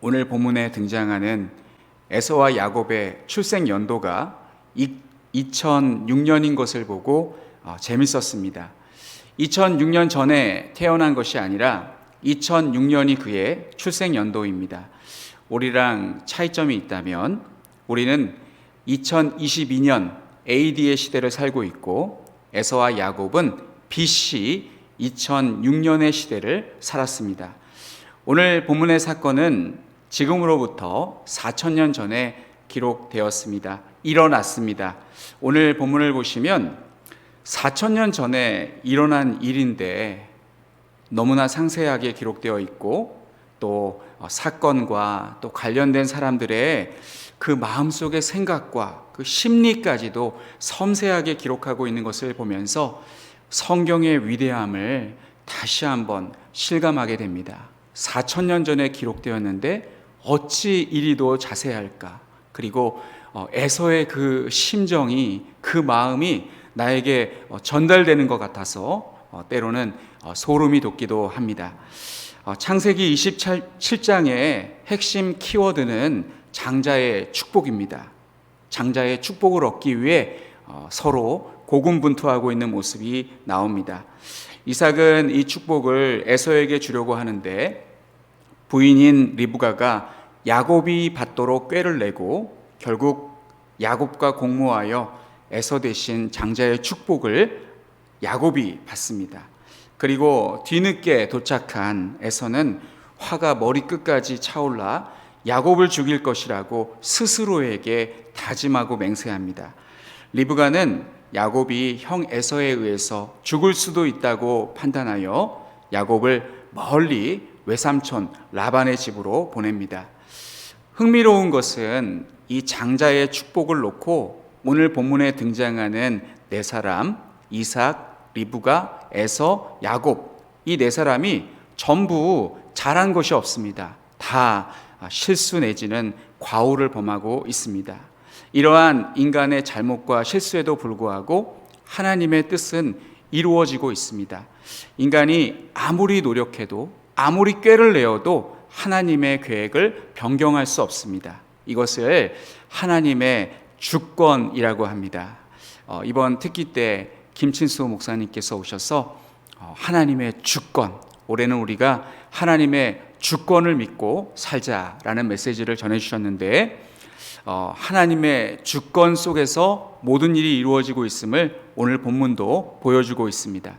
오늘 본문에 등장하는 에서와 야곱의 출생 연도가 2006년인 것을 보고 재밌었습니다. 2006년 전에 태어난 것이 아니라 2006년이 그의 출생 연도입니다. 우리랑 차이점이 있다면 우리는 2022년 AD의 시대를 살고 있고 에서와 야곱은 BC 2006년의 시대를 살았습니다. 오늘 본문의 사건은 지금으로부터 4,000년 전에 기록되었습니다. 일어났습니다. 오늘 본문을 보시면 4,000년 전에 일어난 일인데 너무나 상세하게 기록되어 있고 또 사건과 또 관련된 사람들의 그 마음속의 생각과 그 심리까지도 섬세하게 기록하고 있는 것을 보면서 성경의 위대함을 다시 한번 실감하게 됩니다. 4,000년 전에 기록되었는데 어찌 이리도 자세할까? 그리고 에서의 그 심정이, 그 마음이 나에게 전달되는 것 같아서 때로는 소름이 돋기도 합니다. 창세기 27장의 핵심 키워드는 장자의 축복입니다. 장자의 축복을 얻기 위해 서로 고군분투하고 있는 모습이 나옵니다. 이삭은 이 축복을 에서에게 주려고 하는데 부인인 리브가가 야곱이 받도록 꾀를 내고 결국 야곱과 공모하여 에서 대신 장자의 축복을 야곱이 받습니다. 그리고 뒤늦게 도착한 에서는 화가 머리끝까지 차올라 야곱을 죽일 것이라고 스스로에게 다짐하고 맹세합니다. 리브가는 야곱이 형 에서에 의해서 죽을 수도 있다고 판단하여 야곱을 멀리 외삼촌 라반의 집으로 보냅니다. 흥미로운 것은 이 장자의 축복을 놓고 오늘 본문에 등장하는 네 사람, 이삭, 리브가, 에서, 야곱, 이 네 사람이 전부 잘한 것이 없습니다. 다 실수 내지는 과오를 범하고 있습니다. 이러한 인간의 잘못과 실수에도 불구하고 하나님의 뜻은 이루어지고 있습니다. 인간이 아무리 노력해도 아무리 꾀를 내어도 하나님의 계획을 변경할 수 없습니다. 이것을 하나님의 주권이라고 합니다. 이번 특기 때 김친수 목사님께서 오셔서 하나님의 주권, 올해는 우리가 하나님의 주권을 믿고 살자라는 메시지를 전해주셨는데 하나님의 주권 속에서 모든 일이 이루어지고 있음을 오늘 본문도 보여주고 있습니다.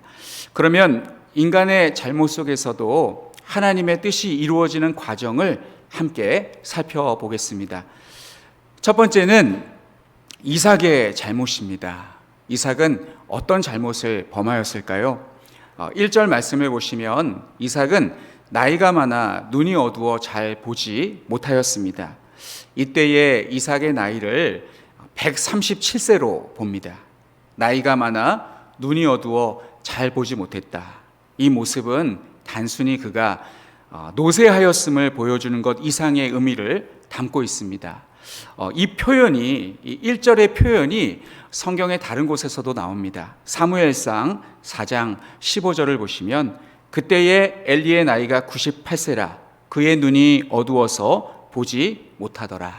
그러면 인간의 잘못 속에서도 하나님의 뜻이 이루어지는 과정을 함께 살펴보겠습니다. 첫 번째는 이삭의 잘못입니다. 이삭은 어떤 잘못을 범하였을까요? 1절 말씀을 보시면 이삭은 나이가 많아 눈이 어두워 잘 보지 못하였습니다. 이때의 이삭의 나이를 137세로 봅니다. 나이가 많아 눈이 어두워 잘 보지 못했다. 이 모습은 단순히 그가 노쇠하였음을 보여주는 것 이상의 의미를 담고 있습니다. 이 표현이, 이 1절의 표현이 성경의 다른 곳에서도 나옵니다. 사무엘상 4장 15절을 보시면 그때의 엘리의 나이가 98세라 그의 눈이 어두워서 보지 못하더라.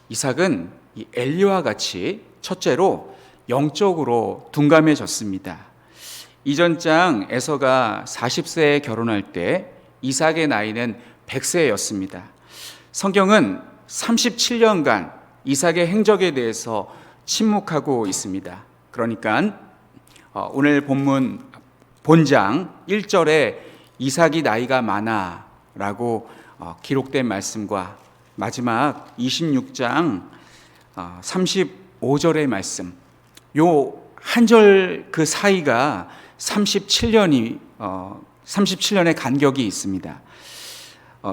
이삭은 이 엘리와 같이 첫째로 영적으로 둔감해졌습니다. 이전 장 에서가 40세에 결혼할 때 이삭의 나이는 100세였습니다. 성경은 37년간 이삭의 행적에 대해서 침묵하고 있습니다. 그러니까 오늘 본문 본장 1절에 이삭이 나이가 많아 라고 기록된 말씀과 마지막 26장 35절의 말씀, 요 한 절 그 사이가 37년의 간격이 있습니다.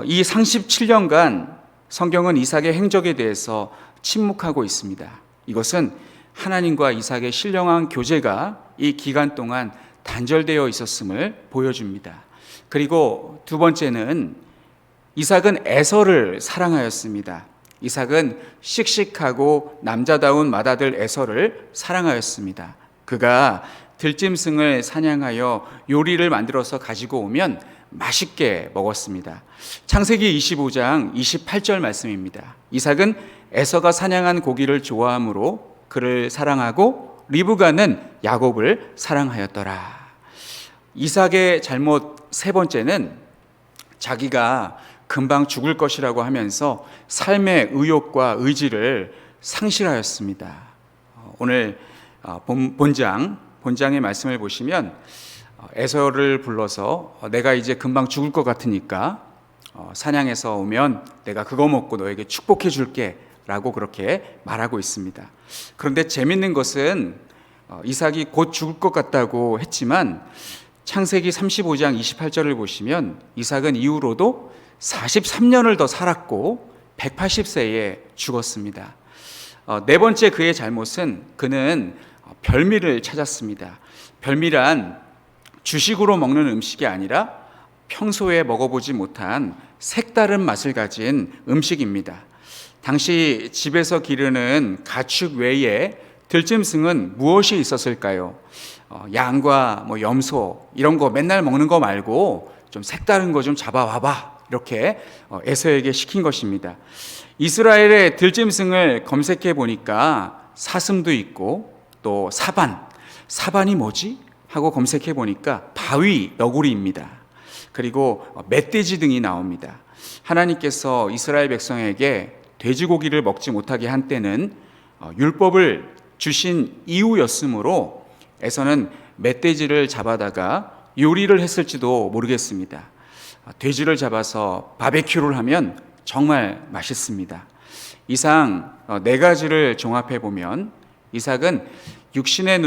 이 37년간 성경은 이삭의 행적에 대해서 침묵하고 있습니다. 이것은 하나님과 이삭의 신령한 교제가 이 기간 동안 단절되어 있었음을 보여줍니다. 그리고 두 번째는 이삭은 에서를 사랑하였습니다. 이삭은 씩씩하고 남자다운 맏아들 에서를 사랑하였습니다. 그가 들짐승을 사냥하여 요리를 만들어서 가지고 오면 맛있게 먹었습니다. 창세기 25장 28절 말씀입니다. 이삭은 에서가 사냥한 고기를 좋아하므로 그를 사랑하고 리브가는 야곱을 사랑하였더라. 이삭의 잘못 세 번째는 자기가 금방 죽을 것이라고 하면서 삶의 의욕과 의지를 상실하였습니다. 오늘 본장의 말씀을 보시면 에서를 불러서 내가 이제 금방 죽을 것 같으니까 사냥해서 오면 내가 그거 먹고 너에게 축복해 줄게 라고 그렇게 말하고 있습니다. 그런데 재밌는 것은 이삭이 곧 죽을 것 같다고 했지만 창세기 35장 28절을 보시면 이삭은 이후로도 43년을 더 살았고 180세에 죽었습니다. 네 번째 그의 잘못은 그는 별미를 찾았습니다. 별미란 주식으로 먹는 음식이 아니라 평소에 먹어보지 못한 색다른 맛을 가진 음식입니다. 당시 집에서 기르는 가축 외에 들짐승은 무엇이 있었을까요? 양과 염소 이런 거 맨날 먹는 거 말고 좀 색다른 거 좀 잡아와봐 이렇게 에서에게 시킨 것입니다. 이스라엘의 들짐승을 검색해 보니까 사슴도 있고 또 사반이 뭐지? 하고 검색해 보니까 바위, 너구리입니다. 그리고 멧돼지 등이 나옵니다. 하나님께서 이스라엘 백성에게 돼지고기를 먹지 못하게 한 때는 율법을 주신 이후였으므로 에서는 멧돼지를 잡아다가 요리를 했을지도 모르겠습니다. 돼지를 잡아서 바베큐를 하면 정말 맛있습니다. 이상 네 가지를 종합해 보면 이삭은 육신의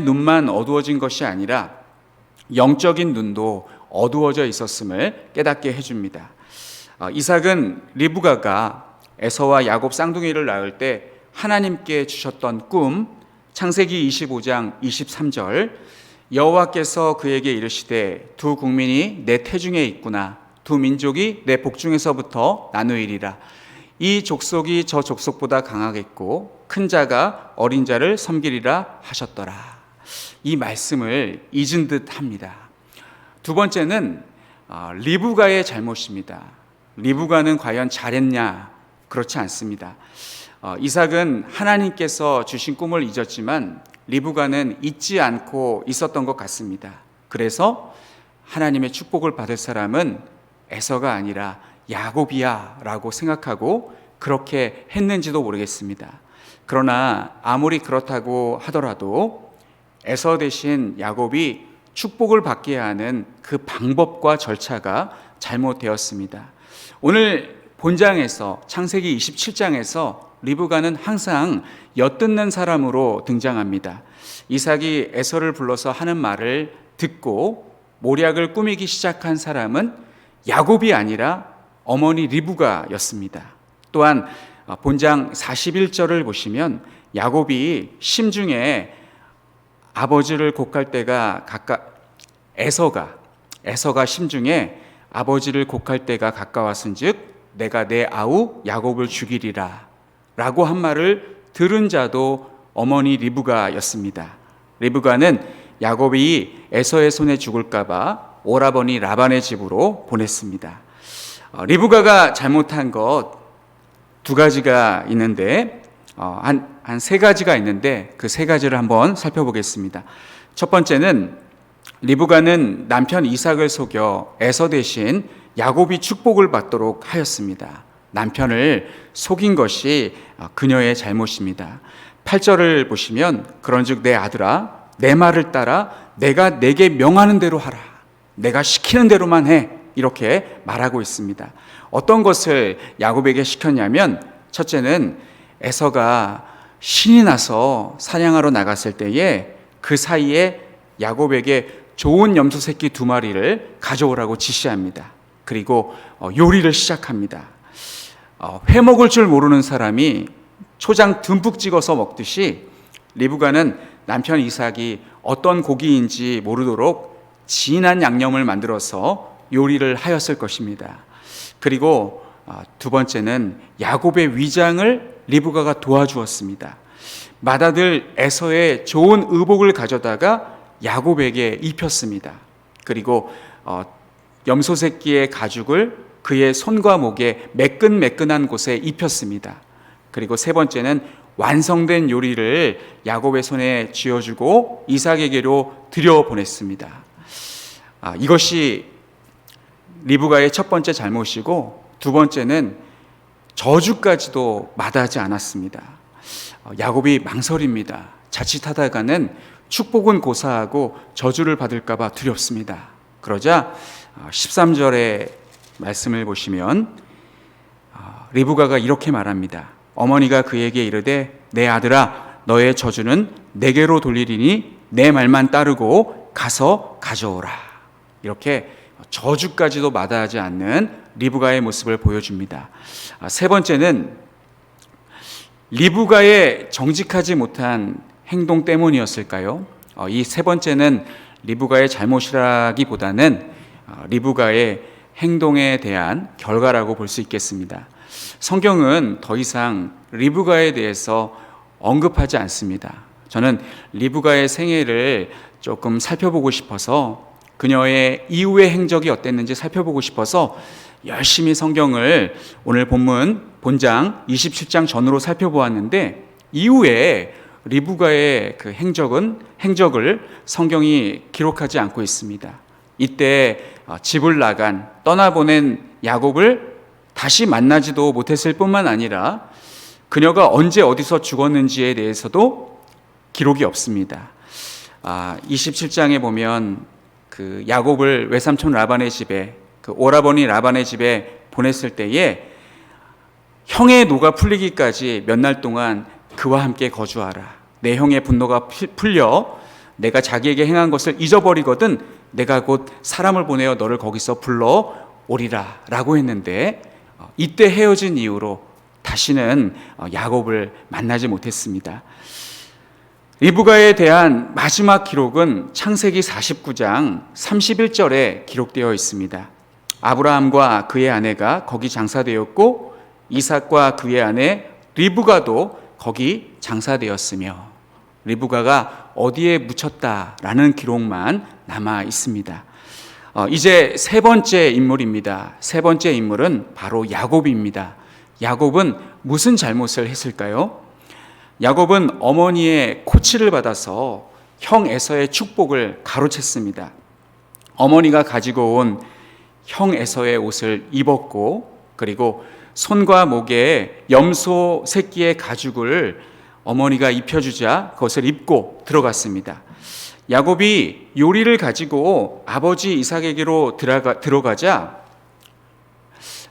눈만 어두워진 것이 아니라 영적인 눈도 어두워져 있었음을 깨닫게 해줍니다. 이삭은 리브가가 에서와 야곱 쌍둥이를 낳을 때 하나님께 주셨던 꿈, 창세기 25장 23절, 여호와께서 그에게 이르시되 두 국민이 내 태중에 있구나, 두 민족이 내 복중에서부터 나누이리라. 이 족속이 저 족속보다 강하겠고 큰 자가 어린 자를 섬기리라 하셨더라. 이 말씀을 잊은 듯 합니다. 두 번째는 리브가의 잘못입니다. 리브가는 과연 잘했냐? 그렇지 않습니다. 이삭은 하나님께서 주신 꿈을 잊었지만 리브가는 잊지 않고 있었던 것 같습니다. 그래서 하나님의 축복을 받을 사람은 에서가 아니라 야곱이야 라고 생각하고 그렇게 했는지도 모르겠습니다. 그러나 아무리 그렇다고 하더라도 에서 대신 야곱이 축복을 받게 하는 그 방법과 절차가 잘못되었습니다. 오늘 본장에서 창세기 27장에서 리브가는 항상 엿듣는 사람으로 등장합니다. 이삭이 에서를 불러서 하는 말을 듣고 모략을 꾸미기 시작한 사람은 야곱이 아니라 어머니 리브가였습니다. 또한 본장 41절을 보시면 야곱이 심중에 아버지를 곡할 때가 에서가 심중에 아버지를 곡할 때가 가까웠은즉 내가 내 아우 야곱을 죽이리라 라고 한 말을 들은 자도 어머니 리브가였습니다. 리브가는 야곱이 에서의 손에 죽을까 봐 오라버니 라반의 집으로 보냈습니다. 리브가가 잘못한 것 두 가지가 있는데 한 세 가지가 있는데 그 세 가지를 한번 살펴보겠습니다. 첫 번째는 리브가는 남편 이삭을 속여 에서 대신 야곱이 축복을 받도록 하였습니다. 남편을 속인 것이 그녀의 잘못입니다. 8절을 보시면 그런즉 내 아들아 내 말을 따라 내가 내게 명하는 대로 하라. 내가 시키는 대로만 해. 이렇게 말하고 있습니다. 어떤 것을 야곱에게 시켰냐면 첫째는 에서가 신이 나서 사냥하러 나갔을 때에 그 사이에 야곱에게 좋은 염소 새끼 2마리를 가져오라고 지시합니다. 그리고 요리를 시작합니다. 회 먹을 줄 모르는 사람이 초장 듬뿍 찍어서 먹듯이 리브가는 남편 이삭이 어떤 고기인지 모르도록 진한 양념을 만들어서 요리를 하였을 것입니다. 그리고 두 번째는 야곱의 위장을 리브가가 도와주었습니다. 맏아들 에서의 좋은 의복을 가져다가 야곱에게 입혔습니다. 그리고 염소 새끼의 가죽을 그의 손과 목에 매끈매끈한 곳에 입혔습니다. 그리고 세 번째는 완성된 요리를 야곱의 손에 쥐어주고 이삭에게로 들여보냈습니다. 이것이 리브가의 첫 번째 잘못이고, 두 번째는 저주까지도 마다하지 않았습니다. 야곱이 망설입니다. 자칫하다가는 축복은 고사하고 저주를 받을까 봐 두렵습니다. 그러자 13절의 말씀을 보시면 리브가가 이렇게 말합니다. 어머니가 그에게 이르되 내 아들아 너의 저주는 내게로 돌리리니 내 말만 따르고 가서 가져오라. 이렇게 저주까지도 마다하지 않는 리브가의 모습을 보여줍니다. 세 번째는 리브가의 정직하지 못한 행동 때문이었을까요? 이 세 번째는 리브가의 잘못이라기보다는 리브가의 행동에 대한 결과라고 볼 수 있겠습니다. 성경은 더 이상 리브가에 대해서 언급하지 않습니다. 저는 리브가의 생애를 조금 살펴보고 싶어서, 그녀의 이후의 행적이 어땠는지 살펴보고 싶어서 열심히 성경을 오늘 본장 27장 전으로 살펴보았는데, 이후에 리브가의 그 행적을 성경이 기록하지 않고 있습니다. 이때 집을 나간 떠나보낸 야곱을 다시 만나지도 못했을 뿐만 아니라 그녀가 언제 어디서 죽었는지에 대해서도 기록이 없습니다. 27장에 보면 그 야곱을 외삼촌 라반의 집에, 그 오라버니 라반의 집에 보냈을 때에 형의 노가 풀리기까지 몇 날 동안 그와 함께 거주하라. 내 형의 분노가 풀려 내가 자기에게 행한 것을 잊어버리거든 내가 곧 사람을 보내어 너를 거기서 불러 오리라 라고 했는데, 이때 헤어진 이후로 다시는 야곱을 만나지 못했습니다. 리브가에 대한 마지막 기록은 창세기 49장 31절에 기록되어 있습니다. 아브라함과 그의 아내가 거기 장사되었고 이삭과 그의 아내 리브가도 거기 장사되었으며, 리브가가 어디에 묻혔다라는 기록만 남아 있습니다. 이제 세 번째 인물입니다. 세 번째 인물은 바로 야곱입니다. 야곱은 무슨 잘못을 했을까요? 야곱은 어머니의 코치를 받아서 형 에서의 축복을 가로챘습니다. 어머니가 가지고 온 형 에서의 옷을 입었고, 그리고 손과 목에 염소 새끼의 가죽을 어머니가 입혀주자 그것을 입고 들어갔습니다. 야곱이 요리를 가지고 아버지 이삭에게로 들어가자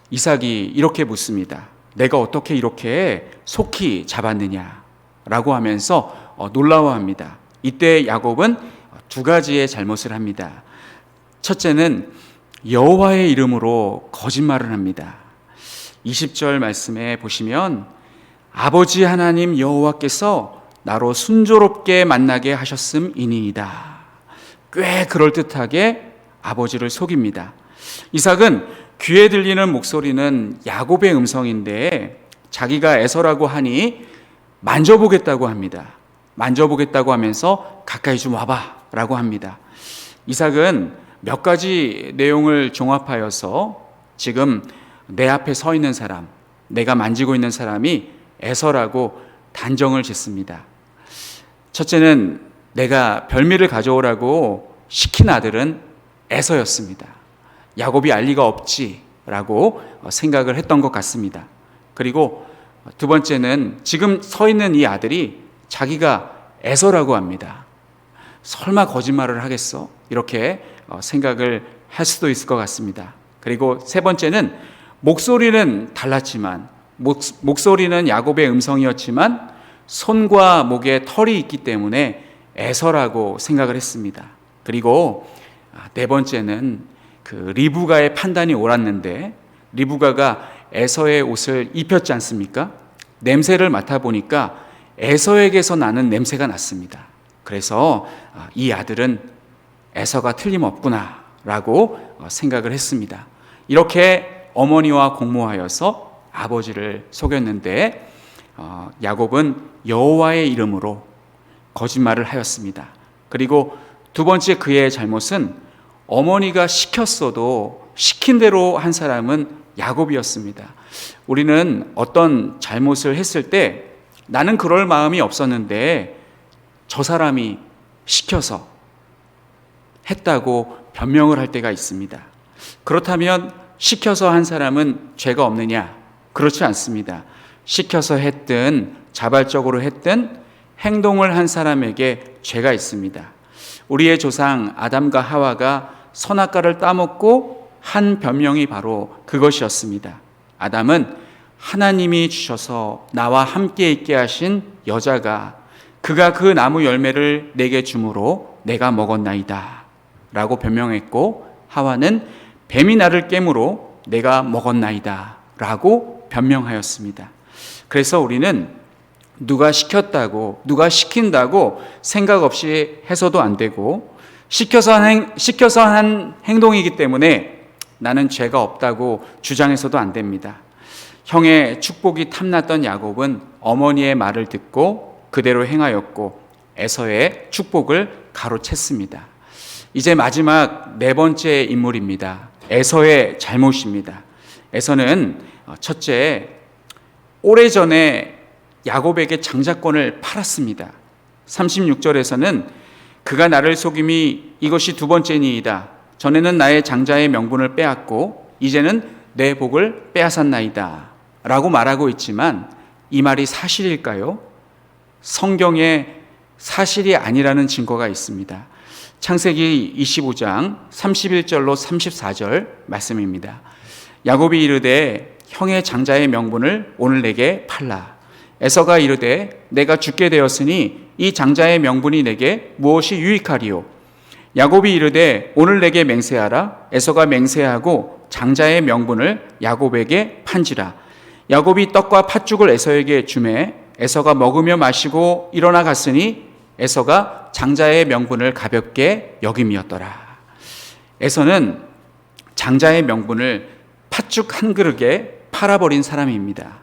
이삭이 이렇게 묻습니다. 내가 어떻게 이렇게 속히 잡았느냐 라고 하면서 놀라워합니다. 이때 야곱은 두 가지의 잘못을 합니다. 첫째는 여호와의 이름으로 거짓말을 합니다. 20절 말씀에 보시면 아버지 하나님 여호와께서 나로 순조롭게 만나게 하셨음이니이다. 꽤 그럴듯하게 아버지를 속입니다. 이삭은 귀에 들리는 목소리는 야곱의 음성인데 자기가 에서라고 하니 만져보겠다고 합니다. 만져보겠다고 하면서 가까이 좀 와봐 라고 합니다. 이삭은 몇 가지 내용을 종합하여서 지금 내 앞에 서 있는 사람, 내가 만지고 있는 사람이 에서라고 단정을 짓습니다. 첫째는 내가 별미를 가져오라고 시킨 아들은 에서였습니다. 야곱이 알 리가 없지라고 생각을 했던 것 같습니다. 그리고 두 번째는 지금 서 있는 이 아들이 자기가 에서라고 합니다. 설마 거짓말을 하겠어? 이렇게 생각을 할 수도 있을 것 같습니다. 그리고 세 번째는 목소리는 달랐지만, 목소리는 야곱의 음성이었지만 손과 목에 털이 있기 때문에 에서라고 생각을 했습니다. 그리고 네 번째는 그 리브가의 판단이 옳았는데, 리브가가 에서의 옷을 입혔지 않습니까? 냄새를 맡아보니까 에서에게서 나는 냄새가 났습니다. 그래서 이 아들은 에서가 틀림없구나 라고 생각을 했습니다. 이렇게 어머니와 공모하여서 아버지를 속였는데 야곱은 여호와의 이름으로 거짓말을 하였습니다. 그리고 두 번째 그의 잘못은 어머니가 시켰어도 시킨 대로 한 사람은 야곱이었습니다. 우리는 어떤 잘못을 했을 때 나는 그럴 마음이 없었는데 저 사람이 시켜서 했다고 변명을 할 때가 있습니다. 그렇다면 시켜서 한 사람은 죄가 없느냐? 그렇지 않습니다. 시켜서 했든 자발적으로 했든 행동을 한 사람에게 죄가 있습니다. 우리의 조상 아담과 하와가 선악과를 따먹고 한 변명이 바로 그것이었습니다. 아담은 하나님이 주셔서 나와 함께 있게 하신 여자가 그가 그 나무 열매를 내게 주므로 내가 먹었나이다 라고 변명했고, 하와는 뱀이 나를 깨므로 내가 먹었나이다 라고 변명하였습니다. 그래서 우리는 누가 시켰다고, 누가 시킨다고 생각 없이 해서도 안 되고, 시켜서 한 행동이기 때문에 나는 죄가 없다고 주장해서도 안 됩니다. 형의 축복이 탐났던 야곱은 어머니의 말을 듣고 그대로 행하였고 에서의 축복을 가로챘습니다. 이제 마지막 네 번째 인물입니다. 에서의 잘못입니다. 에서는 첫째, 오래전에 야곱에게 장자권을 팔았습니다. 36절에서는 그가 나를 속임이 이것이 두 번째니이다. 전에는 나의 장자의 명분을 빼앗고 이제는 내 복을 빼앗았나이다 라고 말하고 있지만 이 말이 사실일까요? 성경에 사실이 아니라는 증거가 있습니다. 창세기 25장 31절로 34절 말씀입니다. 야곱이 이르되 형의 장자의 명분을 오늘 내게 팔라. 에서가 이르되 내가 죽게 되었으니 이 장자의 명분이 내게 무엇이 유익하리요? 야곱이 이르되 오늘 내게 맹세하라. 에서가 맹세하고 장자의 명분을 야곱에게 판지라. 야곱이 떡과 팥죽을 에서에게 주매 에서가 먹으며 마시고 일어나 갔으니 에서가 장자의 명분을 가볍게 여김이었더라. 에서는 장자의 명분을 팥죽 한 그릇에 팔아버린 사람입니다.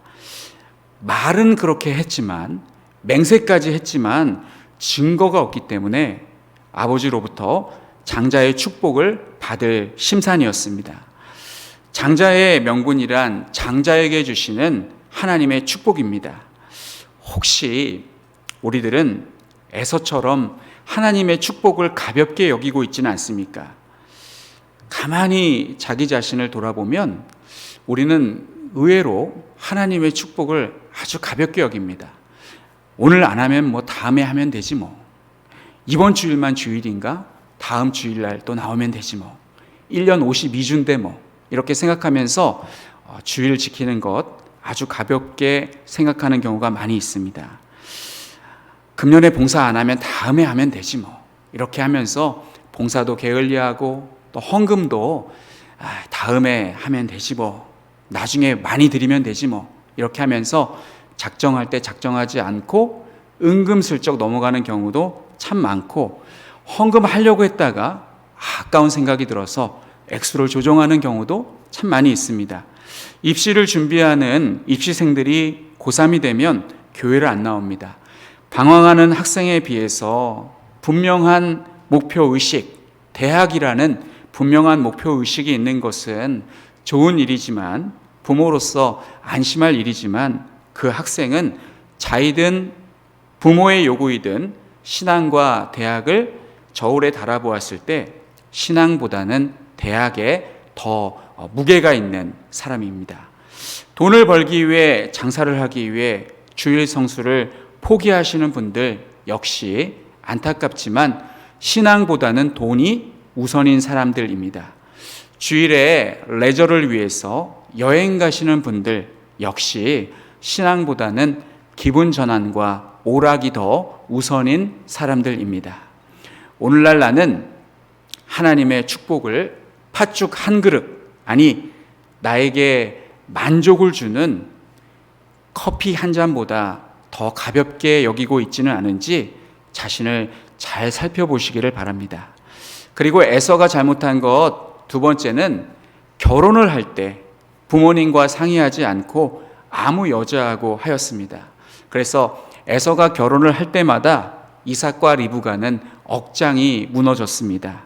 말은 그렇게 했지만, 맹세까지 했지만 증거가 없기 때문에 아버지로부터 장자의 축복을 받을 심산이었습니다. 장자의 명분이란 장자에게 주시는 하나님의 축복입니다. 혹시 우리들은 에서처럼 하나님의 축복을 가볍게 여기고 있지는 않습니까? 가만히 자기 자신을 돌아보면 우리는 의외로 하나님의 축복을 아주 가볍게 여깁니다. 오늘 안 하면 뭐 다음에 하면 되지 뭐. 이번 주일만 주일인가? 다음 주일날 또 나오면 되지 뭐. 1년 52주인데 뭐. 이렇게 생각하면서 주일 지키는 것 아주 가볍게 생각하는 경우가 많이 있습니다. 금년에 봉사 안 하면 다음에 하면 되지 뭐. 이렇게 하면서 봉사도 게을리하고 또 헌금도 다음에 하면 되지 뭐. 나중에 많이 드리면 되지 뭐. 이렇게 하면서 작정할 때 작정하지 않고 은금슬쩍 넘어가는 경우도 참 많고, 헌금하려고 했다가 아까운 생각이 들어서 액수를 조정하는 경우도 참 많이 있습니다. 입시를 준비하는 입시생들이 고3이 되면 교회를 안 나옵니다. 방황하는 학생에 비해서 분명한 목표의식, 대학이라는 분명한 목표의식이 있는 것은 좋은 일이지만, 부모로서 안심할 일이지만, 그 학생은 자이든 부모의 요구이든 신앙과 대학을 저울에 달아보았을 때 신앙보다는 대학에 더 무게가 있는 사람입니다. 돈을 벌기 위해, 장사를 하기 위해 주일 성수를 포기하시는 분들 역시 안타깝지만 신앙보다는 돈이 우선인 사람들입니다. 주일에 레저를 위해서 여행 가시는 분들 역시 신앙보다는 기분 전환과 오락이 더 우선인 사람들입니다. 오늘날 나는 하나님의 축복을 팥죽 한 그릇, 아니 나에게 만족을 주는 커피 한 잔보다 더 가볍게 여기고 있지는 않은지 자신을 잘 살펴보시기를 바랍니다. 그리고 에서가 잘못한 것 두 번째는 결혼을 할 때 부모님과 상의하지 않고 아무 여자하고 하였습니다. 그래서 에서가 결혼을 할 때마다 이삭과 리브가는 억장이 무너졌습니다.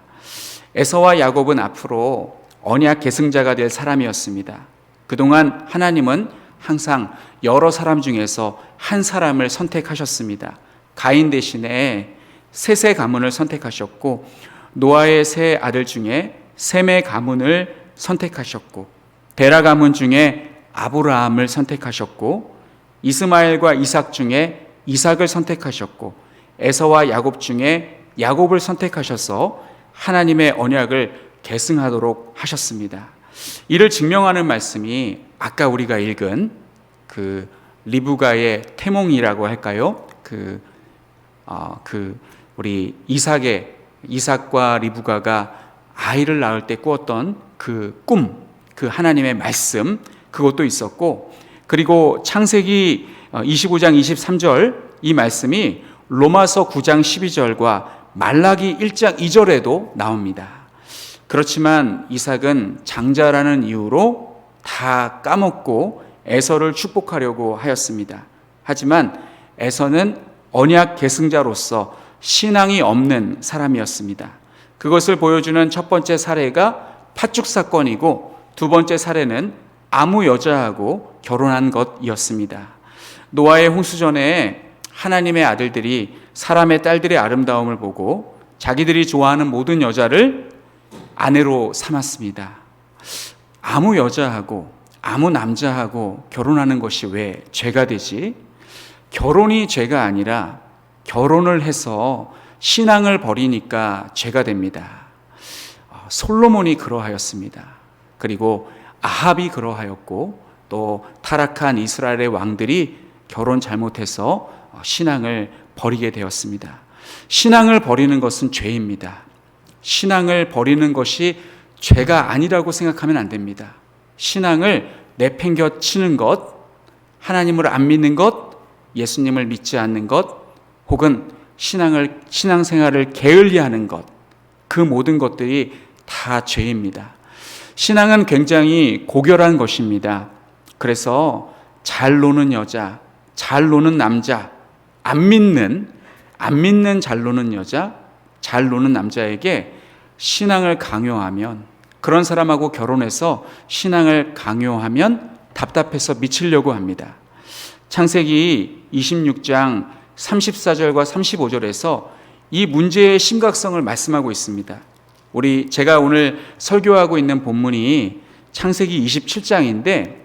에서와 야곱은 앞으로 언약 계승자가 될 사람이었습니다. 그동안 하나님은 항상 여러 사람 중에서 한 사람을 선택하셨습니다. 가인 대신에 셋의 가문을 선택하셨고, 노아의 세 아들 중에 셈의 가문을 선택하셨고, 베라 가문 중에 아브라함을 선택하셨고, 이스마엘과 이삭 중에 이삭을 선택하셨고, 에서와 야곱 중에 야곱을 선택하셔서 하나님의 언약을 계승하도록 하셨습니다. 이를 증명하는 말씀이 아까 우리가 읽은 그 리브가의 태몽이라고 할까요? 우리 이삭과 리브가가 아이를 낳을 때 꾸었던 그 꿈, 그 하나님의 말씀, 그것도 있었고, 그리고 창세기 25장 23절 이 말씀이 로마서 9장 12절과 말라기 1장 2절에도 나옵니다. 그렇지만 이삭은 장자라는 이유로 다 까먹고 에서를 축복하려고 하였습니다. 하지만 에서는 언약 계승자로서 신앙이 없는 사람이었습니다. 그것을 보여주는 첫 번째 사례가 팥죽 사건이고, 두 번째 사례는 아무 여자하고 결혼한 것이었습니다. 노아의 홍수전에 하나님의 아들들이 사람의 딸들의 아름다움을 보고 자기들이 좋아하는 모든 여자를 아내로 삼았습니다. 아무 여자하고 아무 남자하고 결혼하는 것이 왜 죄가 되지? 결혼이 죄가 아니라 결혼을 해서 신앙을 버리니까 죄가 됩니다. 솔로몬이 그러하였습니다. 그리고 아합이 그러하였고, 또 타락한 이스라엘의 왕들이 결혼 잘못해서 신앙을 버리게 되었습니다. 신앙을 버리는 것은 죄입니다. 신앙을 버리는 것이 죄가 아니라고 생각하면 안 됩니다. 신앙을 내팽겨치는 것, 하나님을 안 믿는 것, 예수님을 믿지 않는 것, 혹은 신앙생활을 게을리하는 것, 그 모든 것들이 다 죄입니다. 신앙은 굉장히 고결한 것입니다. 그래서 잘 노는 여자, 잘 노는 남자, 안 믿는 잘 노는 여자, 잘 노는 남자에게 신앙을 강요하면, 그런 사람하고 결혼해서 신앙을 강요하면 답답해서 미치려고 합니다. 창세기 26장 34절과 35절에서 이 문제의 심각성을 말씀하고 있습니다. 제가 오늘 설교하고 있는 본문이 창세기 27장인데,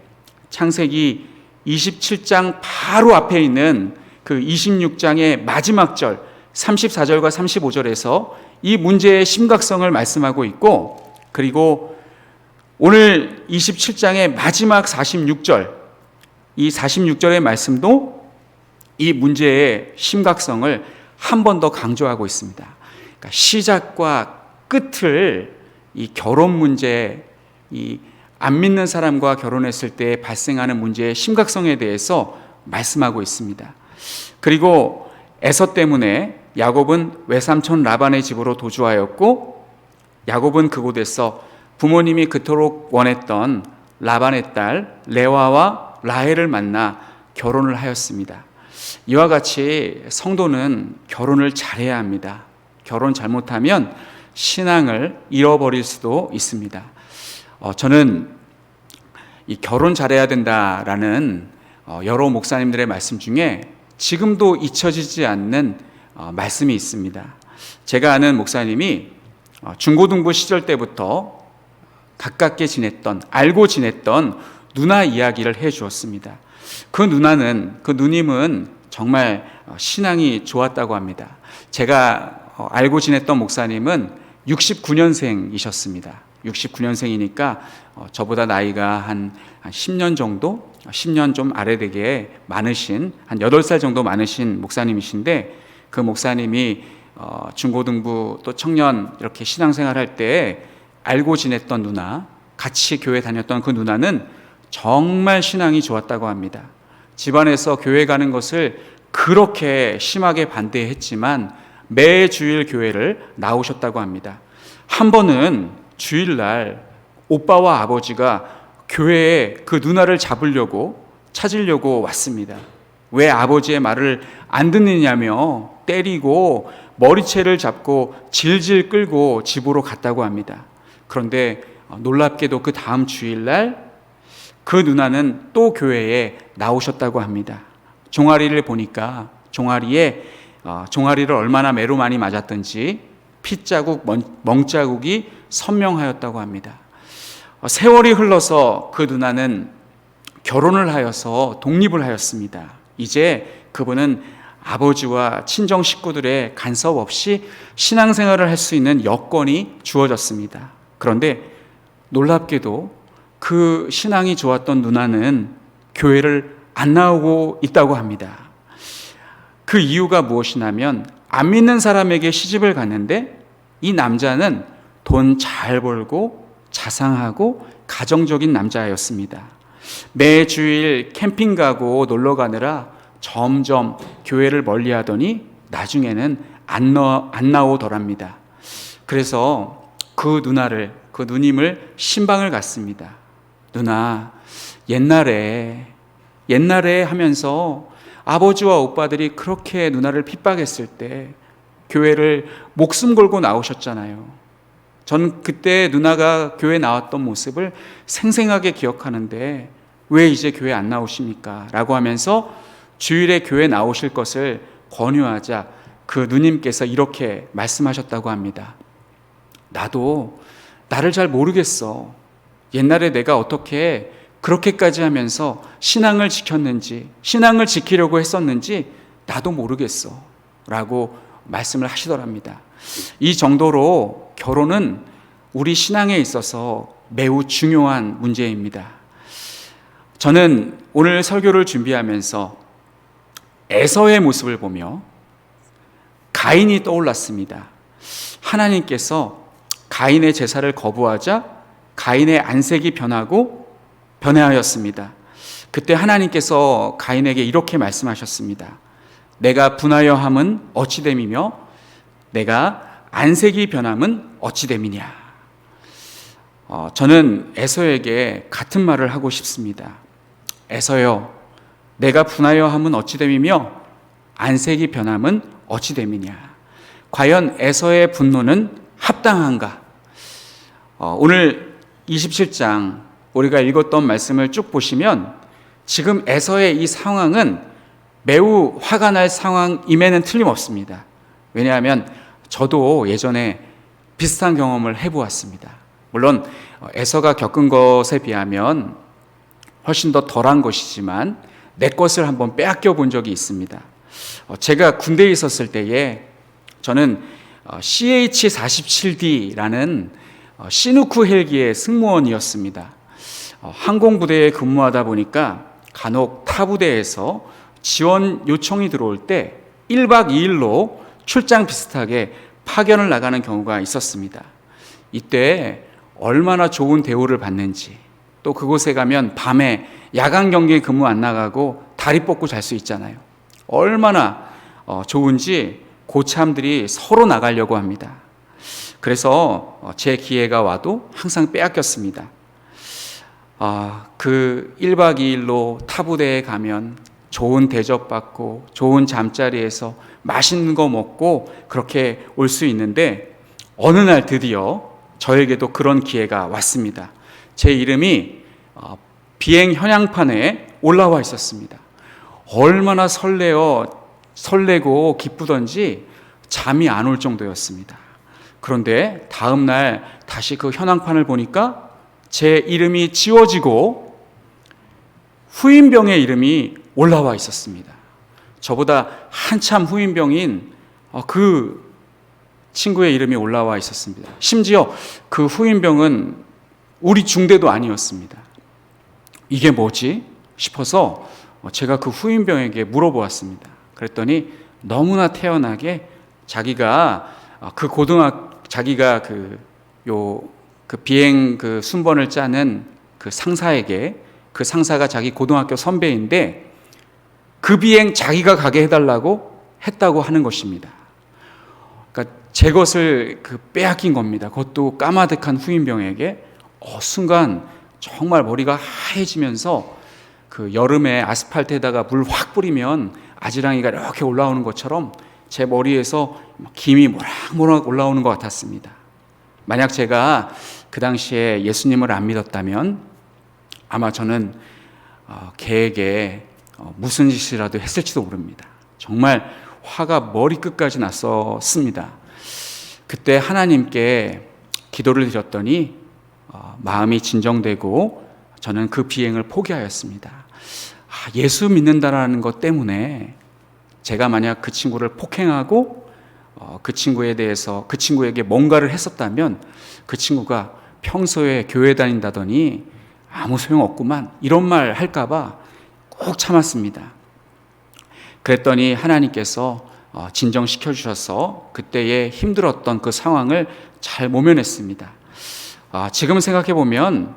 창세기 27장 바로 앞에 있는 그 26장의 마지막 절 34절과 35절에서 이 문제의 심각성을 말씀하고 있고, 그리고 오늘 27장의 마지막 46절, 이 46절의 말씀도 이 문제의 심각성을 한 번 더 강조하고 있습니다. 그러니까 시작과 끝을 이 결혼 문제, 이 안 믿는 사람과 결혼했을 때 발생하는 문제의 심각성에 대해서 말씀하고 있습니다. 그리고 에서 때문에 야곱은 외삼촌 라반의 집으로 도주하였고, 야곱은 그곳에서 부모님이 그토록 원했던 라반의 딸 레아와 라헬을 만나 결혼을 하였습니다. 이와 같이 성도는 결혼을 잘해야 합니다. 결혼 잘못하면 신앙을 잃어버릴 수도 있습니다. 저는 이 결혼 잘해야 된다라는 여러 목사님들의 말씀 중에 지금도 잊혀지지 않는 말씀이 있습니다. 제가 아는 목사님이 중고등부 시절 때부터 가깝게 지냈던, 알고 지냈던 누나 이야기를 해 주었습니다. 그 누님은 정말 신앙이 좋았다고 합니다. 제가 알고 지냈던 목사님은 69년생이셨습니다. 69년생이니까 저보다 나이가 한 10년 정도, 10년 좀 아래되게 많으신, 한 8살 정도 많으신 목사님이신데, 그 목사님이 중고등부 또 청년 이렇게 신앙생활 할 때 알고 지냈던 누나, 같이 교회 다녔던 그 누나는 정말 신앙이 좋았다고 합니다. 집안에서 교회 가는 것을 그렇게 심하게 반대했지만 매주일 교회를 나오셨다고 합니다. 한 번은 주일날 오빠와 아버지가 교회에 그 누나를 찾으려고 왔습니다. 왜 아버지의 말을 안 듣느냐며 때리고 머리채를 잡고 질질 끌고 집으로 갔다고 합니다. 그런데 놀랍게도 그 다음 주일날 그 누나는 또 교회에 나오셨다고 합니다. 종아리를 보니까 종아리를 얼마나 매로 많이 맞았던지 핏자국, 멍자국이 선명하였다고 합니다. 세월이 흘러서 그 누나는 결혼을 하여서 독립을 하였습니다. 이제 그분은 아버지와 친정 식구들의 간섭 없이 신앙생활을 할 수 있는 여건이 주어졌습니다. 그런데 놀랍게도 그 신앙이 좋았던 누나는 교회를 안 나오고 있다고 합니다. 그 이유가 무엇이냐면 안 믿는 사람에게 시집을 갔는데 이 남자는 돈 잘 벌고 자상하고 가정적인 남자였습니다. 매 주일 캠핑 가고 놀러 가느라 점점 교회를 멀리하더니 나중에는 안 나오더랍니다. 그래서 그 누님을 신방을 갔습니다. 누나, 옛날에 하면서 아버지와 오빠들이 그렇게 누나를 핍박했을 때 교회를 목숨 걸고 나오셨잖아요. 전 그때 누나가 교회 나왔던 모습을 생생하게 기억하는데 왜 이제 교회 안 나오십니까? 라고 하면서 주일에 교회 나오실 것을 권유하자 그 누님께서 이렇게 말씀하셨다고 합니다. 나도 나를 잘 모르겠어. 옛날에 내가 어떻게 그렇게까지 하면서 신앙을 지켰는지, 신앙을 지키려고 했었는지 나도 모르겠어. 라고 말씀을 하시더랍니다. 이 정도로 결혼은 우리 신앙에 있어서 매우 중요한 문제입니다. 저는 오늘 설교를 준비하면서 에서의 모습을 보며 가인이 떠올랐습니다. 하나님께서 가인의 제사를 거부하자 가인의 안색이 변하였습니다. 그때 하나님께서 가인에게 이렇게 말씀하셨습니다. 내가 분하여 함은 어찌됨이며 내가 안색이 변함은 어찌됨이냐. 저는 에서에게 같은 말을 하고 싶습니다. 에서여, 내가 분하여 함은 어찌됨이며 안색이 변함은 어찌됨이냐. 과연 에서의 분노는 합당한가? 오늘 27장 우리가 읽었던 말씀을 쭉 보시면 지금 에서의 이 상황은 매우 화가 날 상황임에는 틀림없습니다. 왜냐하면 저도 예전에 비슷한 경험을 해보았습니다. 물론 에서가 겪은 것에 비하면 훨씬 더 덜한 것이지만 내 것을 한번 빼앗겨 본 적이 있습니다. 제가 군대에 있었을 때에 저는 CH-47D라는 시누크 헬기의 승무원이었습니다. 항공부대에 근무하다 보니까 간혹 타 부대에서 지원 요청이 들어올 때 1박 2일로 출장 비슷하게 파견을 나가는 경우가 있었습니다. 이때 얼마나 좋은 대우를 받는지, 또 그곳에 가면 밤에 야간 경기에 근무 안 나가고 다리 뻗고 잘 수 있잖아요. 얼마나 좋은지 고참들이 서로 나가려고 합니다. 그래서 제 기회가 와도 항상 빼앗겼습니다. 그 1박 2일로 타부대에 가면 좋은 대접받고 좋은 잠자리에서 맛있는 거 먹고 그렇게 올 수 있는데 어느 날 드디어 저에게도 그런 기회가 왔습니다. 제 이름이 비행 현양판에 올라와 있었습니다. 얼마나 설레고 기쁘던지 잠이 안 올 정도였습니다. 그런데 다음 날 다시 그 현황판을 보니까 제 이름이 지워지고 후임병의 이름이 올라와 있었습니다. 저보다 한참 후임병인 그 친구의 이름이 올라와 있었습니다. 심지어 그 후임병은 우리 중대도 아니었습니다. 이게 뭐지 싶어서 제가 그 후임병에게 물어보았습니다. 그랬더니 너무나 태연하게 자기가 그 비행 그 순번을 짜는 그 상사에게, 그 상사가 자기 고등학교 선배인데 그 비행 자기가 가게 해달라고 했다고 하는 것입니다. 그러니까 제 것을 빼앗긴 겁니다. 그것도 까마득한 후임병에게. 순간 정말 머리가 하얘지면서 그 여름에 아스팔트에다가 물 확 뿌리면 아지랑이가 이렇게 올라오는 것처럼 제 머리에서 김이 모락모락 올라오는 것 같았습니다. 만약 제가 그 당시에 예수님을 안 믿었다면 아마 저는 개에게 무슨 짓이라도 했을지도 모릅니다. 정말 화가 머리끝까지 났었습니다. 그때 하나님께 기도를 드렸더니 마음이 진정되고 저는 그 비행을 포기하였습니다. 예수 믿는다라는 것 때문에 제가 만약 그 친구를 폭행하고 그 친구에게 뭔가를 했었다면 그 친구가 평소에 교회 다닌다더니 아무 소용없구만 이런 말 할까봐 꼭 참았습니다. 그랬더니 하나님께서 진정시켜 주셔서 그때의 힘들었던 그 상황을 잘 모면했습니다. 지금 생각해 보면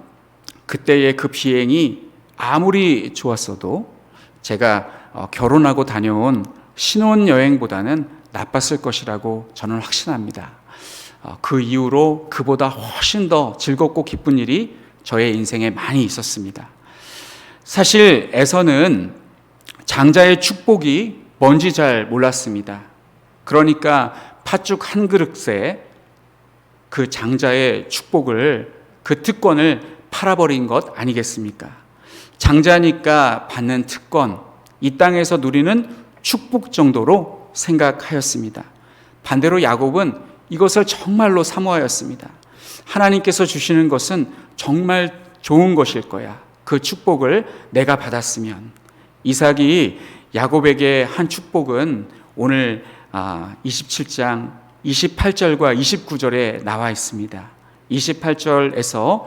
그때의 그 비행이 아무리 좋았어도 제가 결혼하고 다녀온 신혼여행보다는 나빴을 것이라고 저는 확신합니다. 그 이후로 그보다 훨씬 더 즐겁고 기쁜 일이 저의 인생에 많이 있었습니다. 사실 에서는 장자의 축복이 뭔지 잘 몰랐습니다. 그러니까 팥죽 한 그릇에 그 장자의 축복을, 그 특권을 팔아버린 것 아니겠습니까? 장자니까 받는 특권, 이 땅에서 누리는 축복 정도로 생각하였습니다. 반대로 야곱은 이것을 정말로 사모하였습니다. 하나님께서 주시는 것은 정말 좋은 것일 거야. 그 축복을 내가 받았으면. 이삭이 야곱에게 한 축복은 오늘 27장 28절과 29절에 나와 있습니다. 28절에서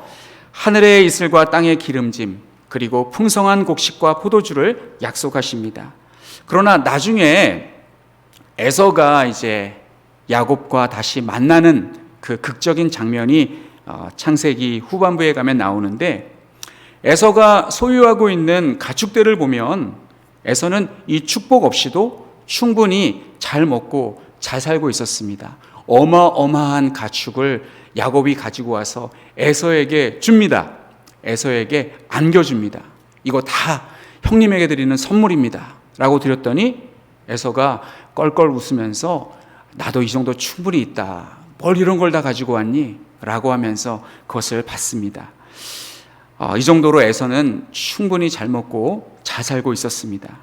하늘의 이슬과 땅의 기름짐 그리고 풍성한 곡식과 포도주를 약속하십니다. 그러나 나중에 에서가 이제 야곱과 다시 만나는 그 극적인 장면이 창세기 후반부에 가면 나오는데, 에서가 소유하고 있는 가축들을 보면 에서는 이 축복 없이도 충분히 잘 먹고 잘 살고 있었습니다. 어마어마한 가축을 야곱이 가지고 와서 에서에게 줍니다. 에서에게 안겨줍니다. 이거 다 형님에게 드리는 선물입니다 라고 드렸더니 에서가 껄껄 웃으면서 나도 이 정도 충분히 있다. 뭘 이런 걸 다 가지고 왔니? 라고 하면서 그것을 받습니다. 이 정도로 에서는 충분히 잘 먹고 잘 살고 있었습니다.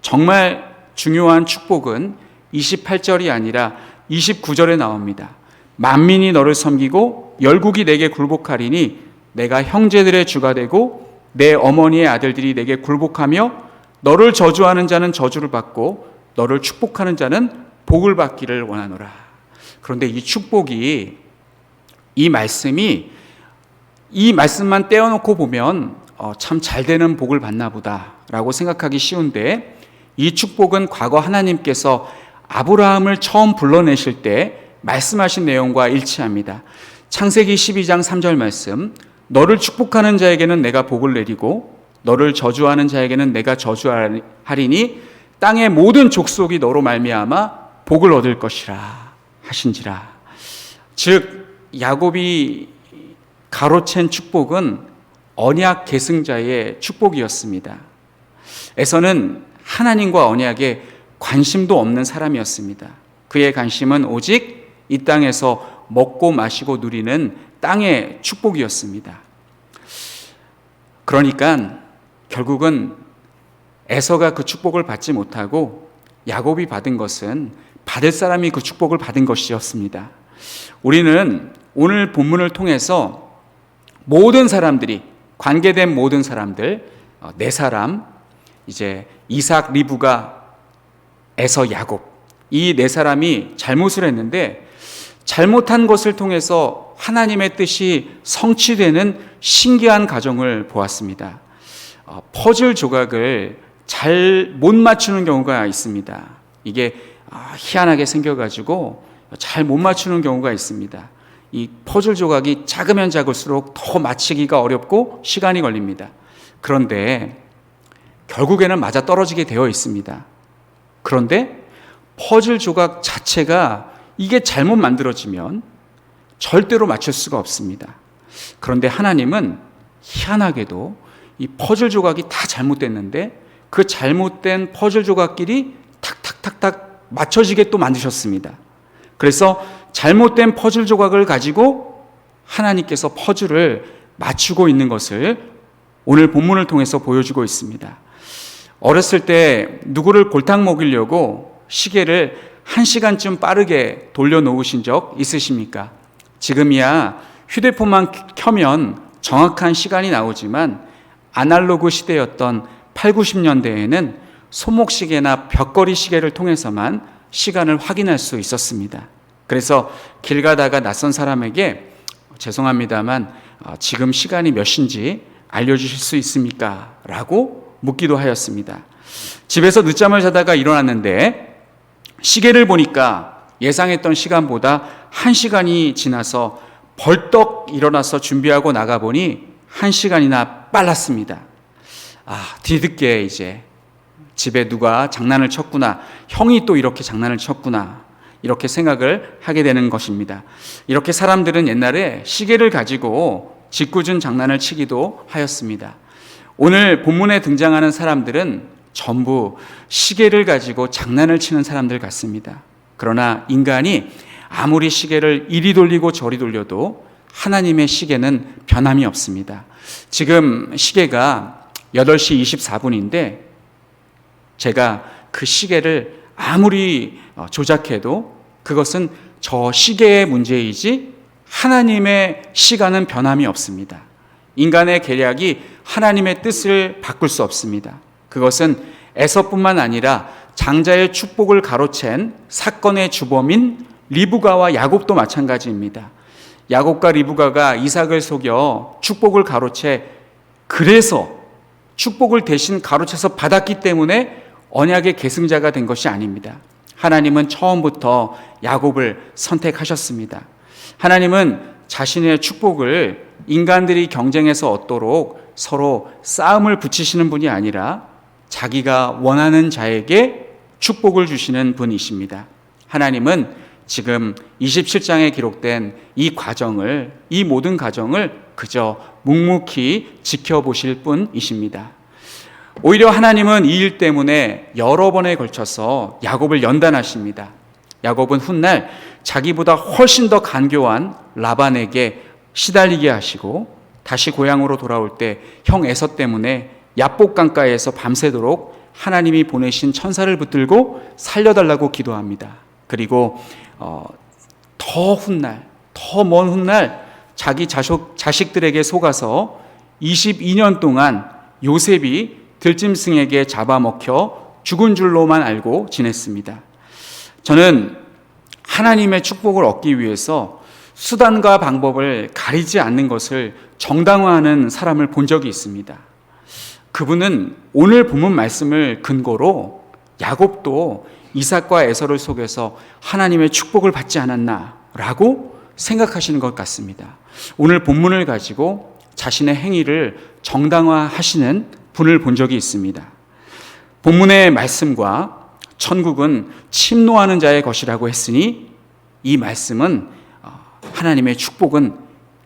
정말 중요한 축복은 28절이 아니라 29절에 나옵니다. 만민이 너를 섬기고 열국이 내게 굴복하리니 내가 형제들의 주가 되고 내 어머니의 아들들이 내게 굴복하며 너를 저주하는 자는 저주를 받고 너를 축복하는 자는 복을 받기를 원하노라. 그런데 이 축복이, 이 말씀만 떼어놓고 보면 참 잘 되는 복을 받나 보다라고 생각하기 쉬운데, 이 축복은 과거 하나님께서 아브라함을 처음 불러내실 때 말씀하신 내용과 일치합니다. 창세기 12장 3절 말씀, 너를 축복하는 자에게는 내가 복을 내리고 너를 저주하는 자에게는 내가 저주하리니 땅의 모든 족속이 너로 말미암아 복을 얻을 것이라 하신지라. 즉 야곱이 가로챈 축복은 언약 계승자의 축복이었습니다. 에서는 하나님과 언약에 관심도 없는 사람이었습니다. 그의 관심은 오직 이 땅에서 먹고 마시고 누리는 땅의 축복이었습니다. 그러니까 결국은 에서가 그 축복을 받지 못하고 야곱이 받은 것은 받을 사람이 그 축복을 받은 것이었습니다. 우리는 오늘 본문을 통해서 모든 사람들이, 관계된 모든 사람들, 네 사람, 이제 이삭, 리브가, 에서, 야곱, 이 네 사람이 잘못을 했는데 잘못한 것을 통해서 하나님의 뜻이 성취되는 신기한 과정을 보았습니다. 퍼즐 조각을 잘 못 맞추는 경우가 있습니다. 이게 희한하게 생겨가지고 잘 못 맞추는 경우가 있습니다. 이 퍼즐 조각이 작으면 작을수록 더 맞히기가 어렵고 시간이 걸립니다. 그런데 결국에는 맞아 떨어지게 되어 있습니다. 그런데 퍼즐 조각 자체가 이게 잘못 만들어지면 절대로 맞출 수가 없습니다. 그런데 하나님은 희한하게도 이 퍼즐 조각이 다 잘못됐는데 그 잘못된 퍼즐 조각끼리 탁탁탁탁 맞춰지게 또 만드셨습니다. 그래서 잘못된 퍼즐 조각을 가지고 하나님께서 퍼즐을 맞추고 있는 것을 오늘 본문을 통해서 보여주고 있습니다. 어렸을 때 누구를 골탕 먹이려고 시계를 1시간쯤 빠르게 돌려놓으신 적 있으십니까? 지금이야 휴대폰만 켜면 정확한 시간이 나오지만 아날로그 시대였던 8, 90년대에는 손목시계나 벽걸이 시계를 통해서만 시간을 확인할 수 있었습니다. 그래서 길 가다가 낯선 사람에게 죄송합니다만 지금 시간이 몇 시인지 알려주실 수 있습니까? 라고 묻기도 하였습니다. 집에서 늦잠을 자다가 일어났는데 시계를 보니까 예상했던 시간보다 1시간이 지나서 벌떡 일어나서 준비하고 나가보니 1시간이나 빨랐습니다. 뒤늦게 이제 집에 누가 장난을 쳤구나, 형이 또 이렇게 장난을 쳤구나, 이렇게 생각을 하게 되는 것입니다. 이렇게 사람들은 옛날에 시계를 가지고 짓궂은 장난을 치기도 하였습니다. 오늘 본문에 등장하는 사람들은 전부 시계를 가지고 장난을 치는 사람들 같습니다. 그러나 인간이 아무리 시계를 이리 돌리고 저리 돌려도 하나님의 시계는 변함이 없습니다. 지금 시계가 8시 24분인데 제가 그 시계를 아무리 조작해도 그것은 저 시계의 문제이지 하나님의 시간은 변함이 없습니다. 인간의 계략이 하나님의 뜻을 바꿀 수 없습니다. 그것은 에서뿐만 아니라 장자의 축복을 가로챈 사건의 주범인 리브가와 야곱도 마찬가지입니다. 야곱과 리브가가 이삭을 속여 축복을 가로채, 그래서 축복을 대신 가로채서 받았기 때문에 언약의 계승자가 된 것이 아닙니다. 하나님은 처음부터 야곱을 선택하셨습니다. 하나님은 자신의 축복을 인간들이 경쟁해서 얻도록 서로 싸움을 붙이시는 분이 아니라 자기가 원하는 자에게 축복을 주시는 분이십니다. 하나님은 지금 27장에 기록된 이 모든 과정을 그저 묵묵히 지켜보실 뿐이십니다. 오히려 하나님은 이 일 때문에 여러 번에 걸쳐서 야곱을 연단하십니다. 야곱은 훗날 자기보다 훨씬 더 간교한 라반에게 시달리게 하시고 다시 고향으로 돌아올 때 형 에서 때문에 야복 강가에서 밤새도록 하나님이 보내신 천사를 붙들고 살려달라고 기도합니다. 그리고 더 먼 훗날 자기 자식들에게 속아서 22년 동안 요셉이 들짐승에게 잡아먹혀 죽은 줄로만 알고 지냈습니다. 저는 하나님의 축복을 얻기 위해서 수단과 방법을 가리지 않는 것을 정당화하는 사람을 본 적이 있습니다. 그분은 오늘 본문 말씀을 근거로 야곱도 이삭과 에서를 속여서 하나님의 축복을 받지 않았나라고 생각하시는 것 같습니다. 오늘 본문을 가지고 자신의 행위를 정당화하시는 분을 본 적이 있습니다. 본문의 말씀과 천국은 침노하는 자의 것이라고 했으니 이 말씀은 하나님의 축복은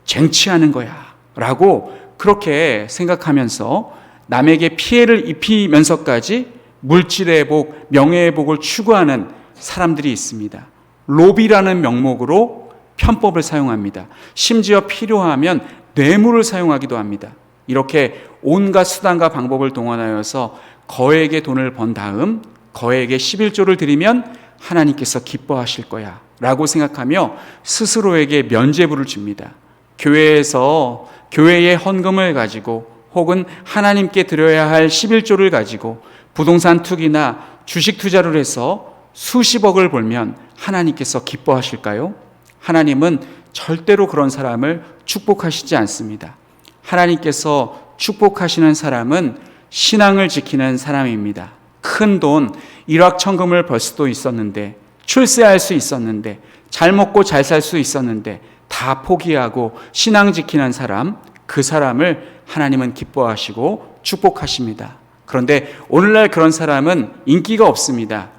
쟁취하는 거야 라고 그렇게 생각하면서 남에게 피해를 입히면서까지 물질의 복, 명예의 복을 추구하는 사람들이 있습니다. 로비라는 명목으로 편법을 사용합니다. 심지어 필요하면 뇌물을 사용하기도 합니다. 이렇게 온갖 수단과 방법을 동원하여서 거액의 돈을 번 다음 거액의 11조를 드리면 하나님께서 기뻐하실 거야 라고 생각하며 스스로에게 면죄부를 줍니다. 교회의 헌금을 가지고 혹은 하나님께 드려야 할 11조를 가지고 부동산 투기나 주식 투자를 해서 수십억을 벌면 하나님께서 기뻐하실까요? 하나님은 절대로 그런 사람을 축복하시지 않습니다. 하나님께서 축복하시는 사람은 신앙을 지키는 사람입니다. 큰 돈, 일확천금을 벌 수도 있었는데, 출세할 수 있었는데, 잘 먹고 잘 살 수 있었는데 다 포기하고 신앙 지키는 사람, 그 사람을 하나님은 기뻐하시고 축복하십니다. 그런데 오늘날 그런 사람은 인기가 없습니다.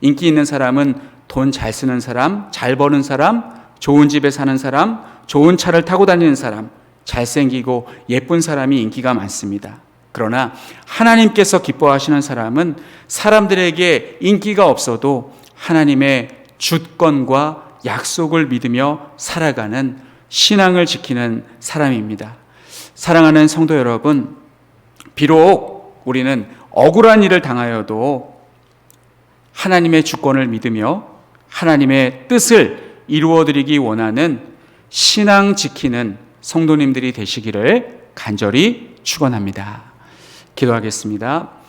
인기 있는 사람은 돈 잘 쓰는 사람, 잘 버는 사람, 좋은 집에 사는 사람, 좋은 차를 타고 다니는 사람, 잘생기고 예쁜 사람이 인기가 많습니다. 그러나 하나님께서 기뻐하시는 사람은 사람들에게 인기가 없어도 하나님의 주권과 약속을 믿으며 살아가는 신앙을 지키는 사람입니다. 사랑하는 성도 여러분, 비록 우리는 억울한 일을 당하여도 하나님의 주권을 믿으며 하나님의 뜻을 이루어드리기 원하는 신앙 지키는 성도님들이 되시기를 간절히 축원합니다. 기도하겠습니다.